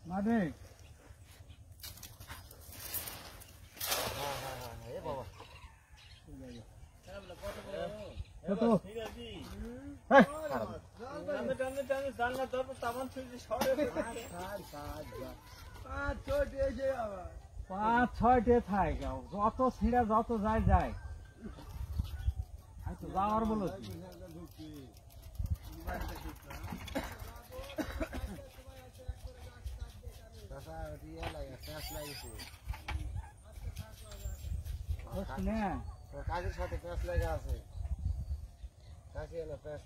মাঠে পাঁচ ছয়টে থাকে যত ছিঁড়া যত যায় যায় যাওয়ার বলো কাজের সাথে প্যাঁচ লেগে আছে কাছে এলো প্যাঁচ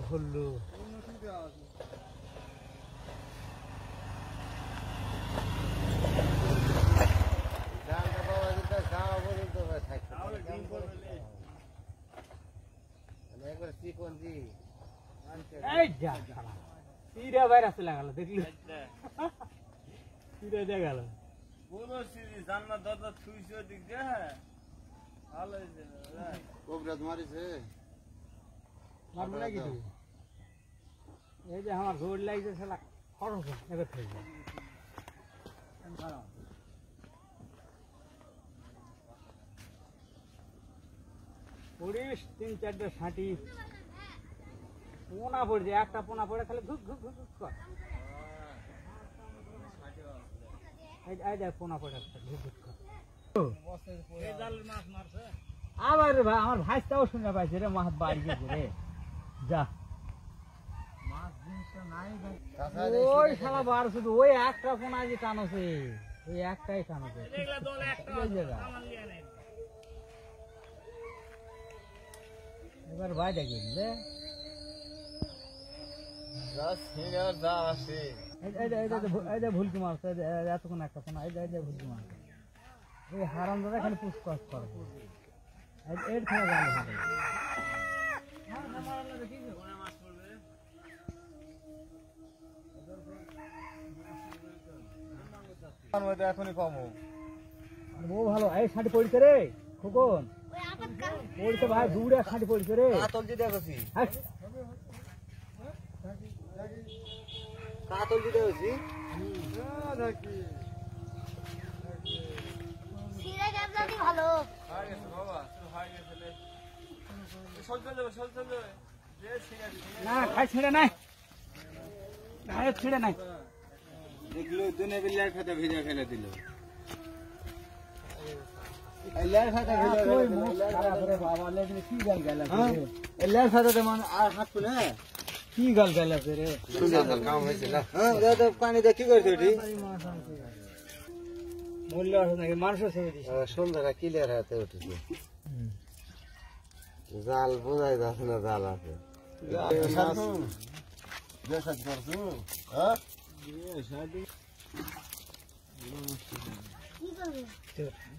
ধরলো লাগালো দেখলি গেল জান্নাত দাদা ছুঁইছে ওদিক দিয়ে ভালো কবরাত মারিছে মারবো নাকি তুই এই যে আমার জোর লাগছে সেটা খরচ এবার থেকে পড়িস ৩-৪টা ছাঁটি পোনা পড়ছে একটা পোনা পড়ে খালি ঘুক ঘুক ঘুক ঘুক কর এই দেখ পোনা পড়ে ঘুক ঘুক কর আবার ভাই আমার ভাইটাও শুনে পাইছে রে মাছ বাড়ি গেছে রে যা ওই শালা বার শুধু ওই একটা পোনা যে টানছে ওই একটাই টানছে এবার ভাই দেখি রে ভুলকি মারছে এতক্ষণ একটা পোনা ভুলকি মারছে এই হারাম দাদা খালি পুষ্পাস করে এর খেলা জানো এখনই কম বউ ভালো এই শাড়ি পড়ছে রে খোকন পড়ছে ভাই দূরে শাড়ি পড়ছে রে কাতল দিতে গেছি কাতল দিতে গেছি ভালো না খাই ছেড়ে নাই ছেড়ে নাই দেখলো দুনে বিল্লার খাতা ভেজা ফেলে দিল কি গাল গেল রে পানি দিয়ে কি করছে মূল্য আছে নাকি মানুষের ছবি দিচ্ছে সন্ধ্যাটা ক্লিয়ার হাতে উঠেছে জাল বোঝাই যাচ্ছে না জাল আছে কি করবে